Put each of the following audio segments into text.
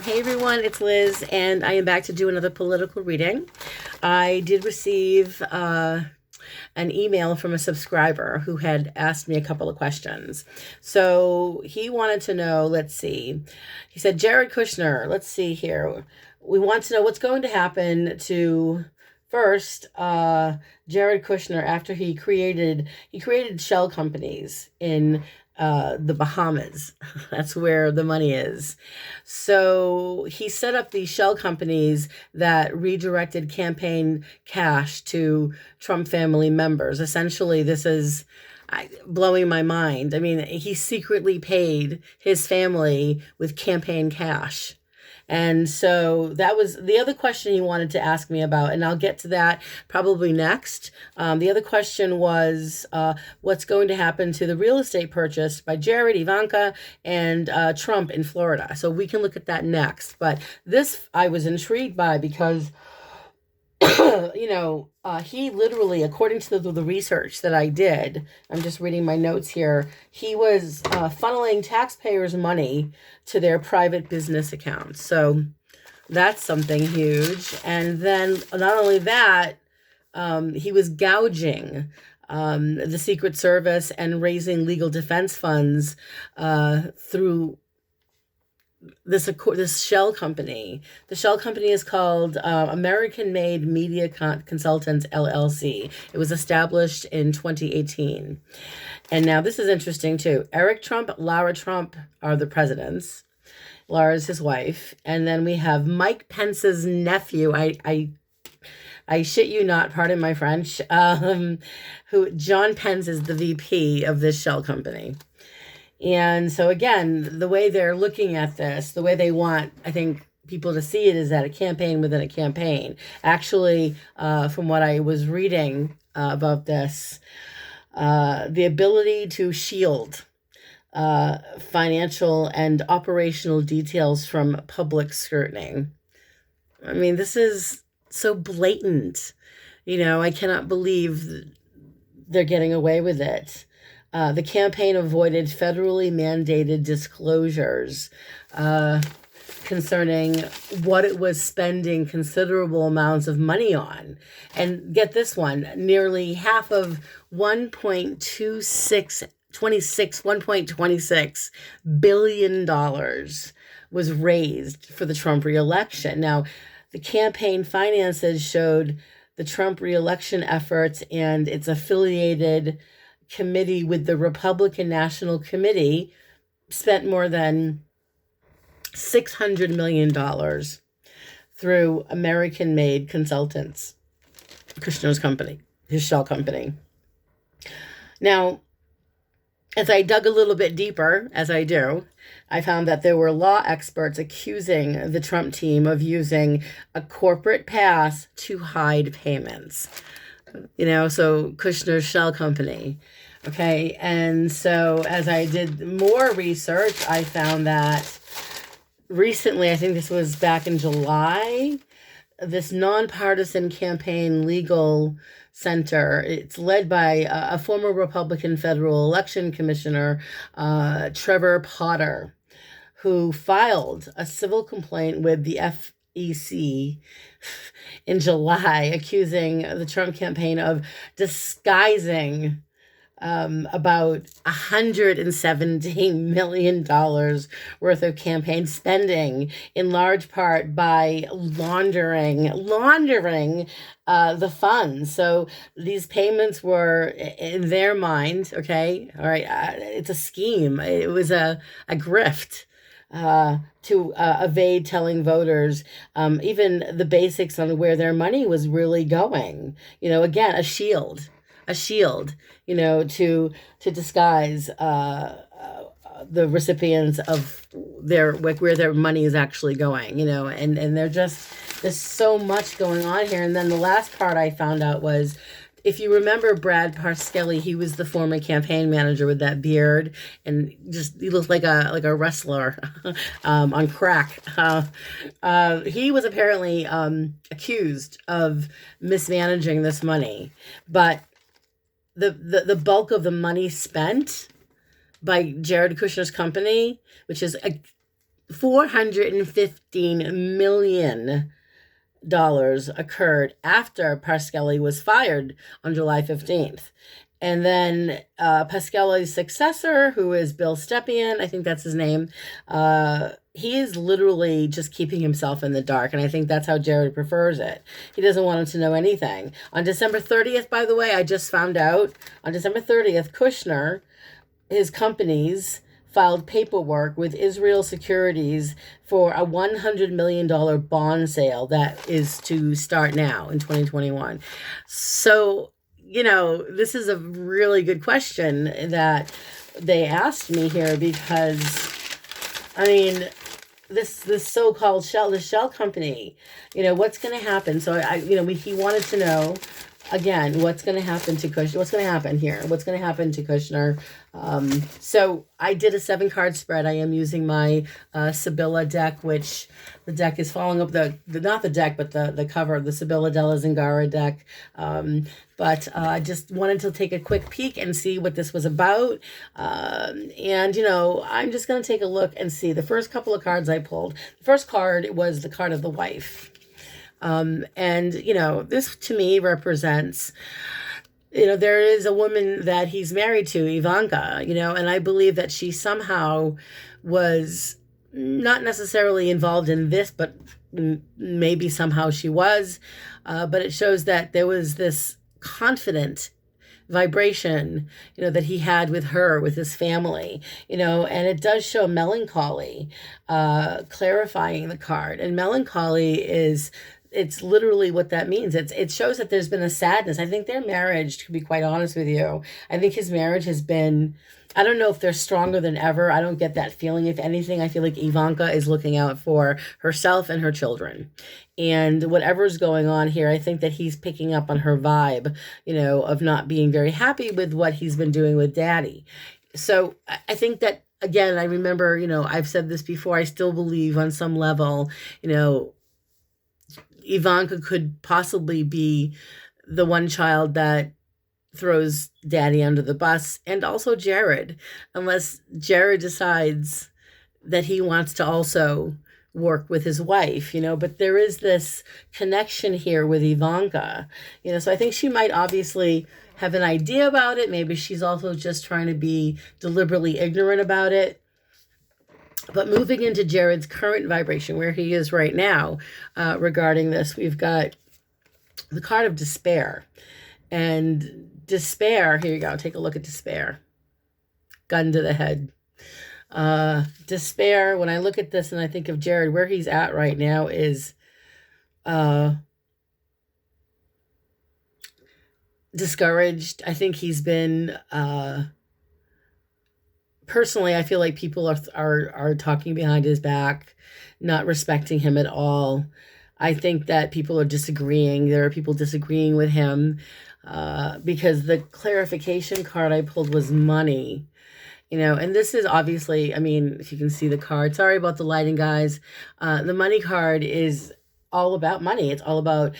Hey everyone, it's Liz, and I am back to do another political reading. I did receive an email from a subscriber who had asked me a couple of questions. So he wanted to know, let's see, he said, Jared Kushner, let's see here. We want to know what's going to happen to first Jared Kushner after he created shell companies in the Bahamas. That's where the money is. So he set up these shell companies that redirected campaign cash to Trump family members. Essentially, this is blowing my mind. I mean, he secretly paid his family with campaign cash. And so that was the other question he wanted to ask me about, and I'll get to that probably next. The other question was what's going to happen to the real estate purchase by Jared, Ivanka, and Trump in Florida. So we can look at that next. But this I was intrigued by because he literally, according to the research that I did, I'm just reading my notes here, he was funneling taxpayers' money to their private business accounts. So that's something huge. And then not only that, he was gouging the Secret Service and raising legal defense funds through this shell company. The shell company is called American Made Media Consultants LLC. It was established in 2018. And now this is interesting too. Eric Trump, Lara Trump are the presidents. Lara's his wife. And then we have Mike Pence's nephew. I shit you not, pardon my French. Who John Pence is the VP of this shell company. And so again, the way they're looking at this, the way they want, I think, people to see it is that a campaign within a campaign. Actually, from what I was reading about this, the ability to shield financial and operational details from public scrutiny. I mean, this is so blatant. I cannot believe they're getting away with it. The campaign avoided federally mandated disclosures concerning what it was spending considerable amounts of money on. And get this one, nearly half of $1.26 billion was raised for the Trump reelection. Now, the campaign finances showed the Trump reelection efforts and its affiliated committee with the Republican National Committee spent more than $600 million through American Made Consultants, Kushner's company, his shell company. Now, as I dug a little bit deeper, as I do, I found that there were law experts accusing the Trump team of using a corporate pass to hide payments. So Kushner's shell company. Okay. And so as I did more research, I found that recently, I think this was back in July, this nonpartisan campaign legal center, it's led by a former Republican federal election commissioner, Trevor Potter, who filed a civil complaint with the FEC in July, accusing the Trump campaign of disguising about $117 million worth of campaign spending, in large part by laundering the funds. So these payments were, in their mind, okay, all right, it's a scheme. It was a grift. To evade telling voters even the basics on where their money was really going. Again, a shield, to disguise the recipients of where their money is actually going, and there's so much going on here. And then the last part I found out was, if you remember Brad Parscale, he was the former campaign manager with that beard, and he looked like a wrestler on crack. He was apparently accused of mismanaging this money, but the bulk of the money spent by Jared Kushner's company, which is $415 million occurred after Pasquelli was fired on July 15th. And then Pasquelli's successor, who is Bill Stepien, I think that's his name, he is literally just keeping himself in the dark. And I think that's how Jared prefers it. He doesn't want him to know anything. On December 30th, by the way, I just found out, on December 30th, Kushner, his companies, filed paperwork with Israel Securities for a $100 million bond sale that is to start now in 2021. So, this is a really good question that they asked me here because, I mean, this so-called shell company, what's going to happen? So he wanted to know again, what's going to happen to Kushner? What's going to happen here? What's going to happen to Kushner? So I did a 7-card spread. I am using my Sibylla deck, which the deck is following up not the deck, but the cover of the Sibylla Della Zingara deck. But I just wanted to take a quick peek and see what this was about. And I'm just going to take a look and see the first couple of cards I pulled. The first card was the card of the wife. And this to me represents, there is a woman that he's married to, Ivanka, and I believe that she somehow was not necessarily involved in this, but maybe somehow she was. But it shows that there was this confident vibration, that he had with her, with his family, and it does show melancholy, clarifying the card. And melancholy it's literally what that means. It shows that there's been a sadness. I think their marriage, to be quite honest with you, I think his marriage has been, I don't know if they're stronger than ever. I don't get that feeling. If anything, I feel like Ivanka is looking out for herself and her children. And whatever's going on here, I think that he's picking up on her vibe, of not being very happy with what he's been doing with daddy. So I think that, again, I remember, I've said this before, I still believe on some level, Ivanka could possibly be the one child that throws daddy under the bus, and also Jared, unless Jared decides that he wants to also work with his wife, but there is this connection here with Ivanka, so I think she might obviously have an idea about it. Maybe she's also just trying to be deliberately ignorant about it. But moving into Jared's current vibration, where he is right now, regarding this, we've got the card of despair. And despair, here you go, take a look at despair. Gun to the head. Despair, when I look at this and I think of Jared, where he's at right now is discouraged. I think he's been... Personally, I feel like people are talking behind his back, not respecting him at all. I think that people are disagreeing. There are people disagreeing with him because the clarification card I pulled was money. And this is obviously, if you can see the card, sorry about the lighting, guys. The money card is all about money. It's all about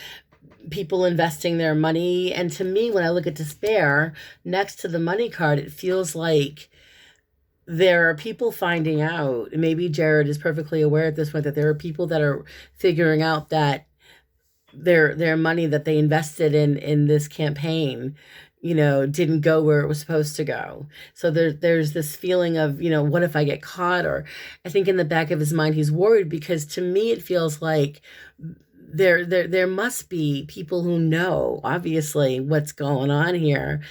people investing their money. And to me, when I look at despair, next to the money card, it feels like there are people finding out, maybe Jared is perfectly aware at this point, that there are people that are figuring out that their money that they invested in this campaign, didn't go where it was supposed to go. So there's this feeling of, what if I get caught? Or I think in the back of his mind, he's worried, because to me, it feels like there must be people who know, obviously, what's going on here.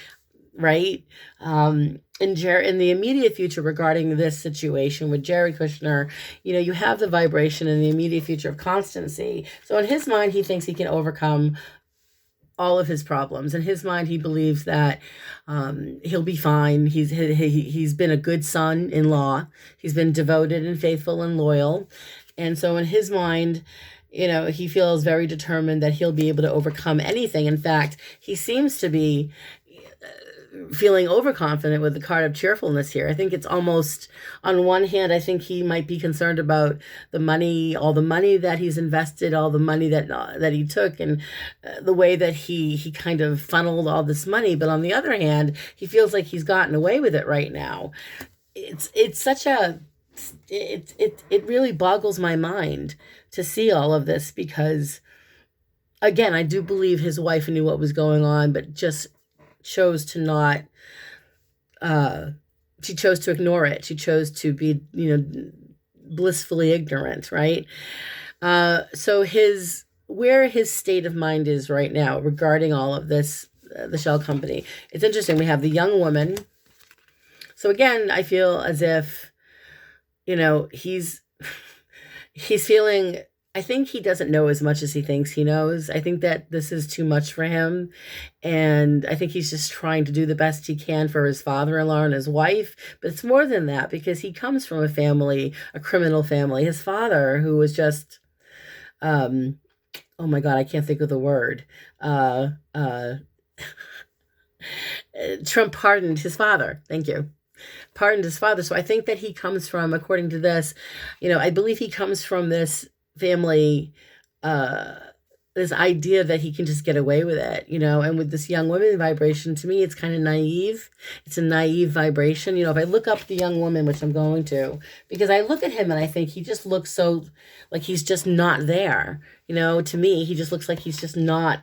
Right? In the immediate future regarding this situation with Jared Kushner, you have the vibration in the immediate future of constancy. So in his mind, he thinks he can overcome all of his problems. In his mind, he believes that he'll be fine. He's been a good son-in-law. He's been devoted and faithful and loyal. And so in his mind, he feels very determined that he'll be able to overcome anything. In fact, he seems to be feeling overconfident with the card of cheerfulness here. I think it's almost, on one hand, I think he might be concerned about the money, all the money that he's invested, all the money that he took, and the way that he kind of funneled all this money. But on the other hand, he feels like he's gotten away with it right now. It's such a it really boggles my mind to see all of this, because again, I do believe his wife knew what was going on, but just chose to not, uh, she chose to ignore it. She chose to be, blissfully ignorant, right? So where his state of mind is right now regarding all of this, the shell company, it's interesting. We have the young woman. So again, I feel as if, he's feeling, I think he doesn't know as much as he thinks he knows. I think that this is too much for him. And I think he's just trying to do the best he can for his father-in-law and his wife. But it's more than that, because he comes from a family, a criminal family. His father, who was just, oh my God, I can't think of the word. Trump pardoned his father. Thank you. Pardoned his father. So I think that he comes from, according to this, I believe he comes from this family, this idea that he can just get away with it, and with this young woman vibration, to me, it's kind of naive. It's a naive vibration. If I look up the young woman, which I'm going to, because I look at him and I think he just looks so like he's just not there. To me, he just looks like he's just not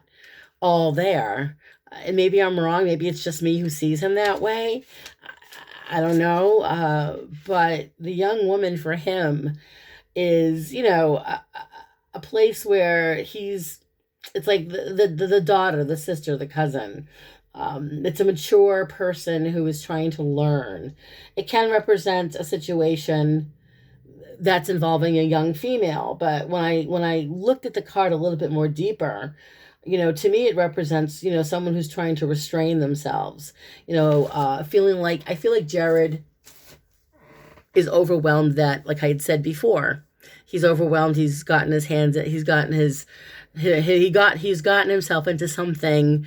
all there. And maybe I'm wrong. Maybe it's just me who sees him that way. I don't know. But the young woman for him is, a place where it's like the daughter, the sister, the cousin. It's a mature person who is trying to learn. It can represent a situation that's involving a young female. But when I looked at the card a little bit more deeper, to me, it represents, someone who's trying to restrain themselves, I feel like Jared is overwhelmed, that, like I had said before, he's overwhelmed. He's gotten his hands, he's gotten he's gotten himself into something.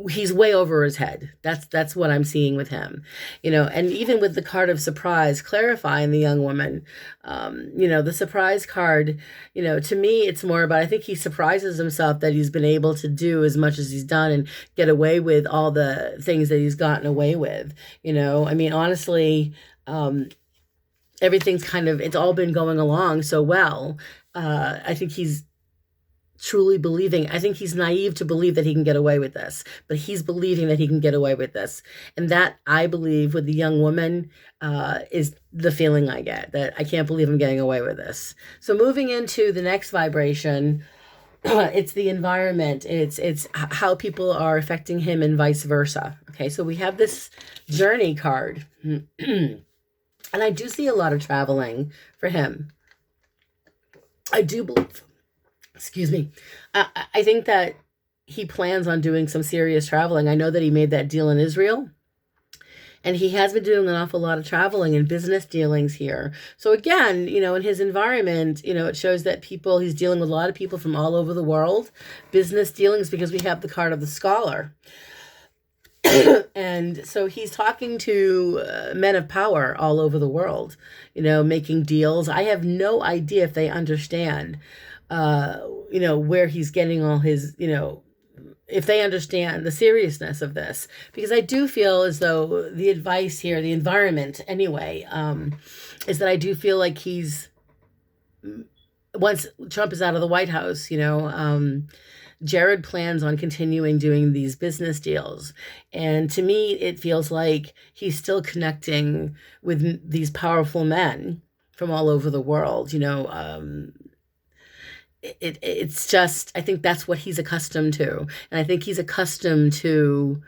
He's way over his head. That's what I'm seeing with him, and even with the card of surprise clarifying the young woman, the surprise card, to me, it's more about, I think he surprises himself that he's been able to do as much as he's done and get away with all the things that he's gotten away with, honestly, everything's it's all been going along so well. I think he's truly believing. I think he's naive to believe that he can get away with this, but he's believing that he can get away with this. And that, I believe, with the young woman, is the feeling I get, that I can't believe I'm getting away with this. So moving into the next vibration, it's the environment. It's how people are affecting him and vice versa. Okay, so we have this journey card. And I do see a lot of traveling for him. I do believe, excuse me, I think that he plans on doing some serious traveling. I know that he made that deal in Israel, and he has been doing an awful lot of traveling and business dealings here. So again, in his environment, it shows that he's dealing with a lot of people from all over the world, business dealings, because we have the card of the scholar. And so he's talking to men of power all over the world, making deals. I have no idea if they understand, where he's getting all his, if they understand the seriousness of this, because I do feel as though the advice here, the environment anyway, is that I do feel like once Trump is out of the White House, Jared plans on continuing doing these business deals. And to me, it feels like he's still connecting with these powerful men from all over the world. It's just, I think that's what he's accustomed to. And I think he's accustomed to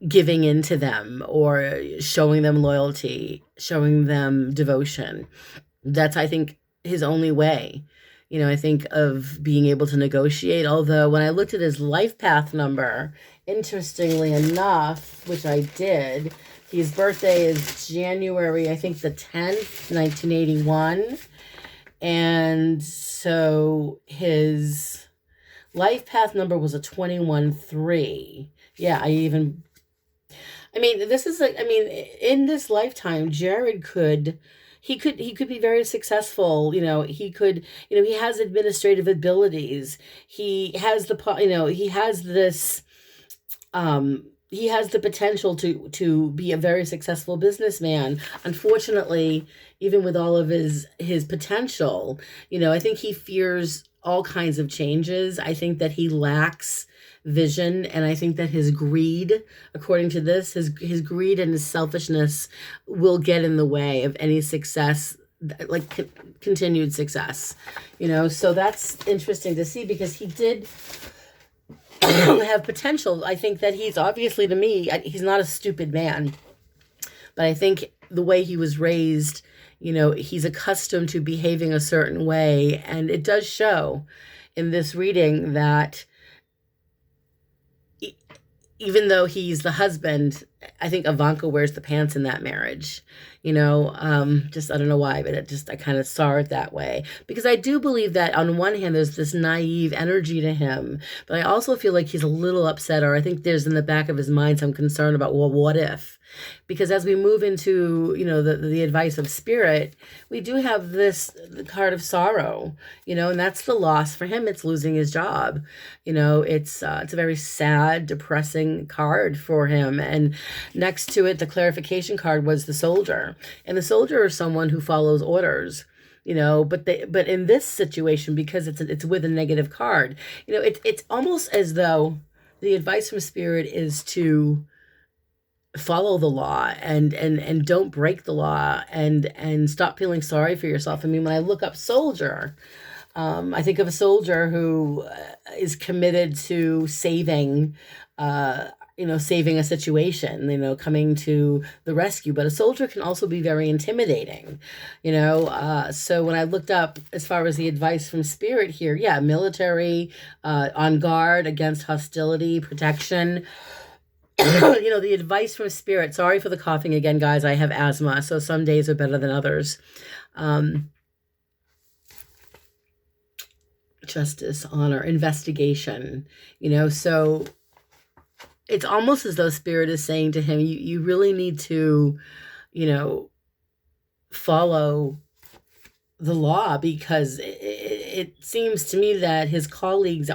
giving in to them, or showing them loyalty, showing them devotion. That's, I think, his only way. I think of being able to negotiate. Although when I looked at his life path number, interestingly enough, which I did, his birthday is January, I think the 10th, 1981. And so his life path number was a 21-3. Yeah, this is like, in this lifetime, Jared could be very successful. He has administrative abilities. He has he has this he has the potential to be a very successful businessman. Unfortunately, even with all of his potential, I think he fears all kinds of changes. I think that he lacks vision, and I think that his greed, according to this, his greed and his selfishness will get in the way of any success, like continued success. So that's interesting to see, because he did have potential. I think that he's obviously, to me, he's not a stupid man, but I think the way he was raised, he's accustomed to behaving a certain way. And it does show in this reading that even though he's the husband, I think Ivanka wears the pants in that marriage. Just, I don't know why, but I kind of saw it that way, because I do believe that on one hand, there's this naive energy to him, but I also feel like he's a little upset, or I think there's in the back of his mind some concern about, well, what if? Because as we move into, the advice of spirit, we do have the card of sorrow, and that's the loss for him. It's losing his job. It's a very sad, depressing card for him. And next to it, the clarification card was the soldier. And the soldier is someone who follows orders. But in this situation, because it's with a negative card, it's almost as though the advice from spirit is to follow the law and don't break the law, and stop feeling sorry for yourself. I mean, when I look up soldier, I think of a soldier who is committed to saving a situation, coming to the rescue. But a soldier can also be very intimidating, so when I looked up as far as the advice from spirit here, yeah, military, on guard against hostility, protection. The advice from spirit. Sorry for the coughing again, guys. I have asthma, so some days are better than others. Justice, honor, investigation. So it's almost as though spirit is saying to him, you really need to, follow the law, because it seems to me that his colleagues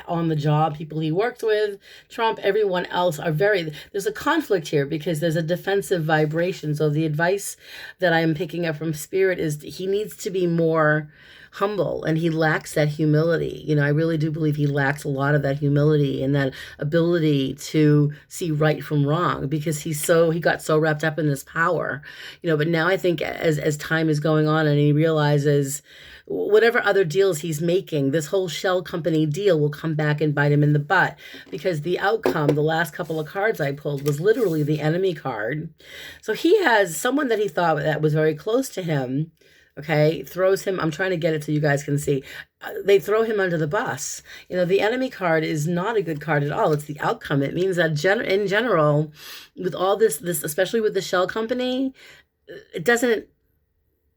on the job, people he worked with, Trump, everyone else, there's a conflict here, because there's a defensive vibration. So the advice that I'm picking up from spirit is he needs to be more humble, and he lacks that humility. I really do believe he lacks a lot of that humility and that ability to see right from wrong, because he got so wrapped up in this power. But now I think as time is going on and he realizes whatever other deals he's making, this whole shell company deal will come back and bite him in the butt, because the outcome, the last couple of cards I pulled, was literally the enemy card. So he has someone that he thought that was very close to him, okay, throws him. I'm trying to get it so you guys can see. They throw him under the bus. The enemy card is not a good card at all. It's the outcome. It means that in general, with all this, especially with the shell company, it doesn't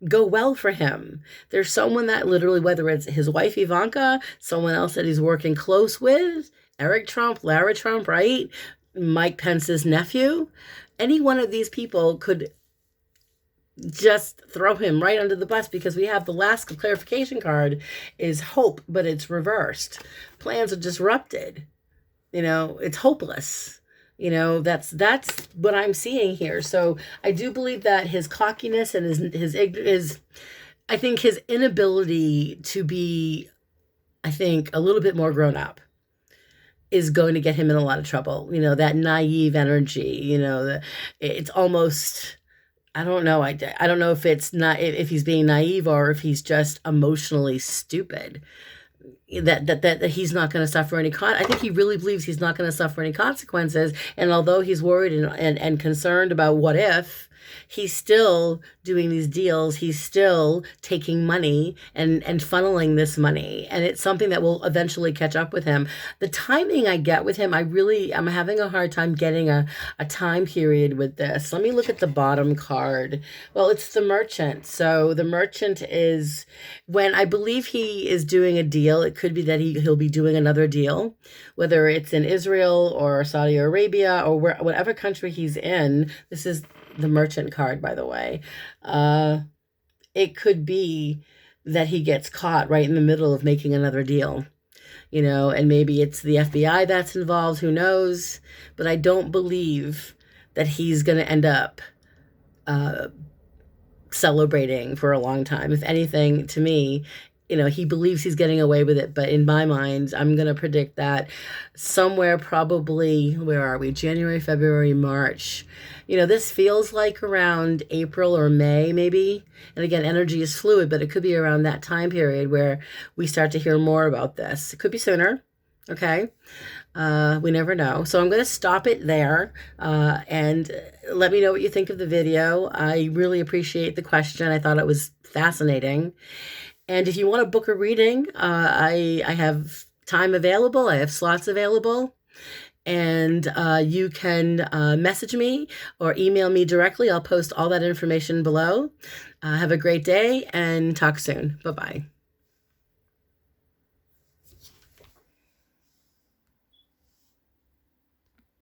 go well for him. There's someone that literally, whether it's his wife Ivanka, someone else that he's working close with, Eric Trump, Lara Trump, right? Mike Pence's nephew, any one of these people could just throw him right under the bus, because we have the last clarification card is hope, but it's reversed. Plans are disrupted. It's hopeless. That's what I'm seeing here. So I do believe that his cockiness and his I think his inability to be, I think, a little bit more grown up is going to get him in a lot of trouble. That naive energy, it's almost, I don't know. I don't know if it's not, if he's being naive or if he's just emotionally stupid. That he's not going to suffer any I think he really believes he's not going to suffer any consequences. And although he's worried and concerned about what if, he's still doing these deals. He's still taking money and funneling this money. And it's something that will eventually catch up with him. The timing I get with him, I'm having a hard time getting a time period with this. Let me look at the bottom card. Well, it's the merchant. So the merchant is when I believe he is doing a deal. It could be that he'll be doing another deal, whether it's in Israel or Saudi Arabia or whatever country he's in. This is the merchant card, by the way. It could be that he gets caught right in the middle of making another deal. and maybe it's the FBI that's involved, who knows? But I don't believe that he's going to end up celebrating for a long time. If anything, to me, he believes he's getting away with it. But in my mind, I'm going to predict that somewhere probably, where are we? January, February, March. This feels like around April or May, maybe. And again, energy is fluid, but it could be around that time period where we start to hear more about this. It could be sooner. Okay. We never know. So I'm going to stop it there, and let me know what you think of the video. I really appreciate the question. I thought it was fascinating. And if you want to book a reading, I have time available. I have slots available. And you can message me or email me directly. I'll post all that information below. Have a great day and talk soon. Bye-bye.